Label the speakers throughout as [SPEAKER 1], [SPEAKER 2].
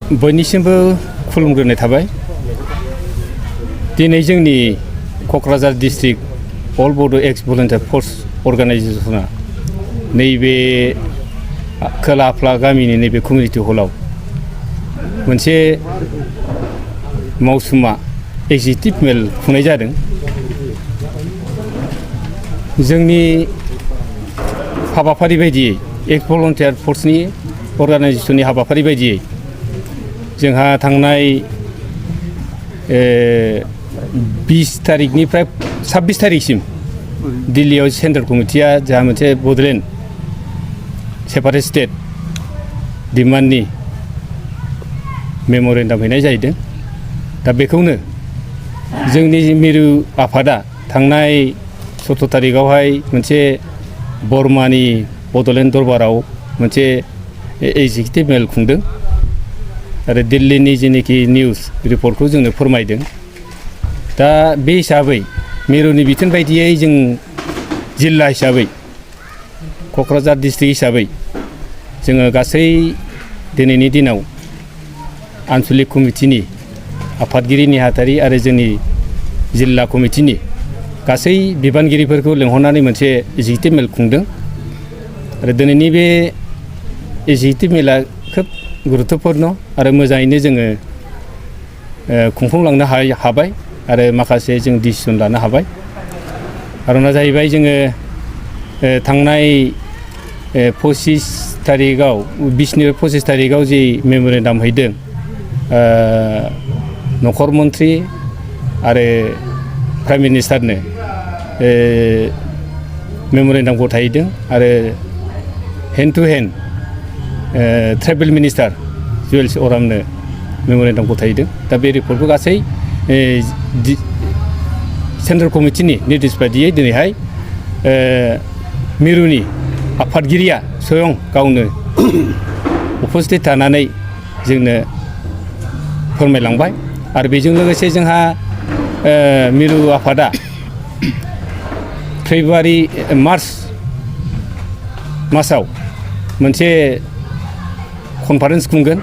[SPEAKER 1] बयनिसिमबो खुलुमग्रोनाय थाबाय। दिनै जोंनि क'क्राझार डिस्ट्रिक्ट अल बड' एक्स भलुन्टियार फर्स अर्गानाइजेसना नैबे खोला आफला गामिनि नैबे कमिउनिटि हलाव मोनसे मावसुमा एक्जिक्युटिभ मेल खुंनाय जादों। जोंनि हाबाफारि बायदियै एक्स भलुन्टियार फर्सनि अर्गानाइजेसननि हाबाफारि बायदियै जोंहा थांनाय 20 तारिखनिफ्राय 26 तारिखसिम दिल्लीयाव सेन्ट्रेल कमिटिया जोंहा मोनसे बड'लेण्ड सेपारेट स्टेट डिमान्डनि मेम'रेन्डाम हैनाय जाहैदों। दा बेखौनो जोंनि मिरु आफादा थांनाय 17 तारिखआवहाय मोनसे बर्मानि बड'लेण्ड दरबाराव मोनसे एक्जिक्युटिभ मेल खुंदों आरो दिल्लीनि जेनेखि निउस रिपर्टखौ जोंनो फोरमायदों। दा बे हिसाबै मिरुनि बिथोन बायदियै जों जिल्ला हिसाबै क'क्राझार डिस्ट्रिक्ट हिसाबै जोङो गासै दिनैनि दिनाव आन्सलिक कमिटिनि आफादगिरि नेहाथारि आरो जोंनि जिल्ला कमिटिनि गासै बिबानगिरिफोरखौ लेंहरनानै मोनसे एक्जिक्युटिभ मेल खुंदों आरो दिनैनि बे एक्जिक्युटिभ मेला खोब गुरुत्वपूर्ण आरो मोजाङैनो जोङो खुंफुंलांनो हाबाय आरो माखासे जों डिसिसन लानो हाबाय। खारना जाहैबाय जोङो थांनाय 25 तारिखआव 20निफ्राय 25 तारिखआव जि मेम'रेन्डाम हैदों नखर मन्त्रि आरो प्राइम मिनिस्टारनो मेम'रेन्डाम गथायहैदों आरो hand to hand tribal minister Jual अरामनो मेम'रेन्डाम गथायहैदों। दा बे रिपर्टखौ गासै सेन्ट्रेल कमिटिनि निर्देश बायदियै दिनैहाय मिरुनि आफादगिरिया स्वयं गावनो उपस्थित थानानै जोंनो फोरमायलांबाय आरो बेजों लोगोसे जोंहा मिरु आफादा मार्च मासाव मोनसे कनफारेन्स खुंगोन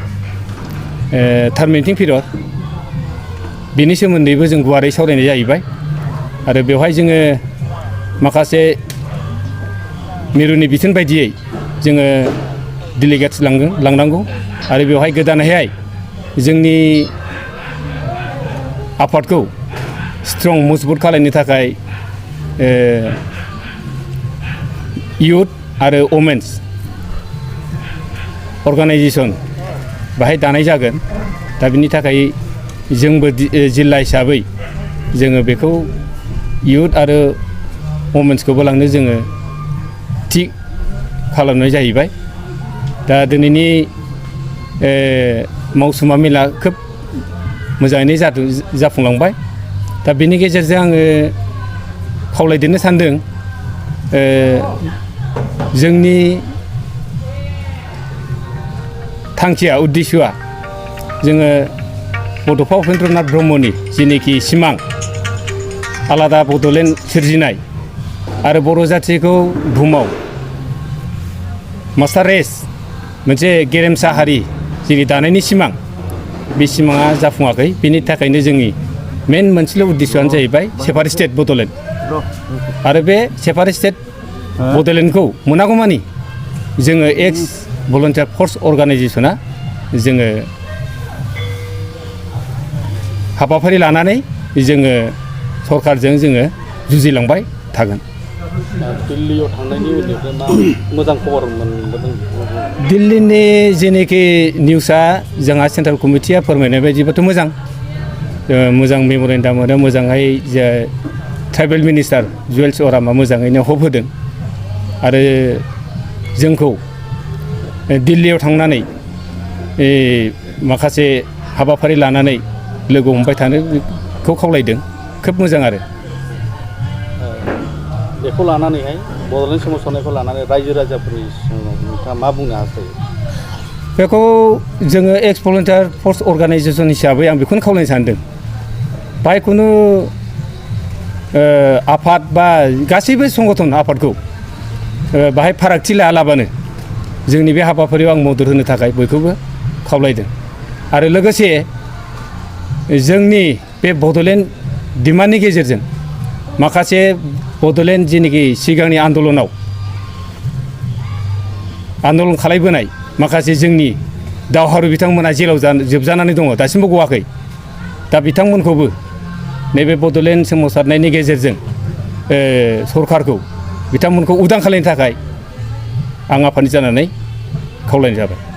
[SPEAKER 1] टार्मिनेटिं पिरियड बेनि सोमोन्दैबो जों गुवारै सावरायनाय जाहैबाय आरो बेवहाय जोङो माखासे मिरुनि बिथोन बायदियै जोङो डेलिगेट्स लांनांगौ आरो बेवहाय गोदानैहाय जोंनि आफादखौ स्ट्रं मजबुत खालामनो थाखाय इयुथ आरो वमेन्स अर्गानाइजेसन बाहाय दानाय जागोन। दा बिनि थाखाय जोंबो जिल्ला हिसाबै जोङो बेखौ इयुथ आरो वमेन्सखौबो लांनो जोङो थि खालामनाय जाहैबाय। दा दिनैनि मावसुमा मेला खोब मोजाङैनो जाफुंलांबाय। दा बेनि गेजेरजों आङो खावलायदेरनो सानदों जोंनि थांखिया उद्देश्यआ जोङो बड'फा उपेन्द्रनाथ ब्रह्मनि जेनेखि सिमां आलादा बड'लेण्ड सोरजिनाय आरो बर' जाथिखौ बुहुमाव मास्टार रेस मोनसे गेरेमसा हारि जेरै दानायनि सिमां बे सिमाङा जाफुङाखै। बेनि थाखायनो जोंनि मेन मोनसेल' उद्देश्यआनो जाहैबाय सेपारेट स्टेट बड'लेण्ड आरो बे सेपारेट स्टेट बड'लेण्डखौ मोनागौमानि जोङो एक्स भलुन्टियार फर्स अर्गानाइजेसना जोङो हाबाफारि लानानै जोङो सरकारजों जोङो जुजिलांबाय थागोन।
[SPEAKER 2] दिल्लीयाव थांनायनि उननिफ्राय मा मोजां खबर मोनबोदों?
[SPEAKER 1] दिल्लीनि जेनेखि निउसआ जोंहा सेन्ट्रेल कमिटिया फोरमायनाय बायदिबाथ' मोजां मेम'रेन्डाम होदों, मोजाङै ट्राइबेल मिनिस्टार जुवेल्स अरामा मोजाङैनो हप होदों आरो जोंखौ दिल्लीयाव थांनानै माखासे हाबाफारि लानानै लोगो हमबाय थानोखौ खावलायदों। खोब मोजां आरो
[SPEAKER 2] बेखौ लानानैहाय बड'लेण्ड सोमावसारनायखौ लानानै रायजो राजाफोरनि नोंथाङा मा बुंनो हास्थायो?
[SPEAKER 1] बेखौ जोङो एक्स भलुन्टियार फर्स अर्गानाइजेसन हिसाबै आं बेखौनो खावलायनो सानदों। बाहाय खुनु आफाद बा गासैबो संगठन आफादखौ बाहाय फारागथि लायालाबानो जोंनि बे हाबाफारियाव आं मदद होनो थाखाय बयखौबो खावलायदों आरो लोगोसे जोंनि बे बड'लेण्ड डिमान्डनि गेजेरजों माखासे बड'लेण्ड जेनोखि सिगांनि आन्दलनाव आन्दलन खालामबोनाय माखासे जोंनि दावहारु बिथांमोना जेलाव जोबजानानै दङ दासिमबो गवाखै दा बिथांमोनखौबो नैबे बड'लेण्ड सोमावसारनायनि गेजेरजों सरकारखौ बिथांमोनखौ उदां खालामनो थाखाय आं आफादनि जानानै खावलायनाय जाबाय।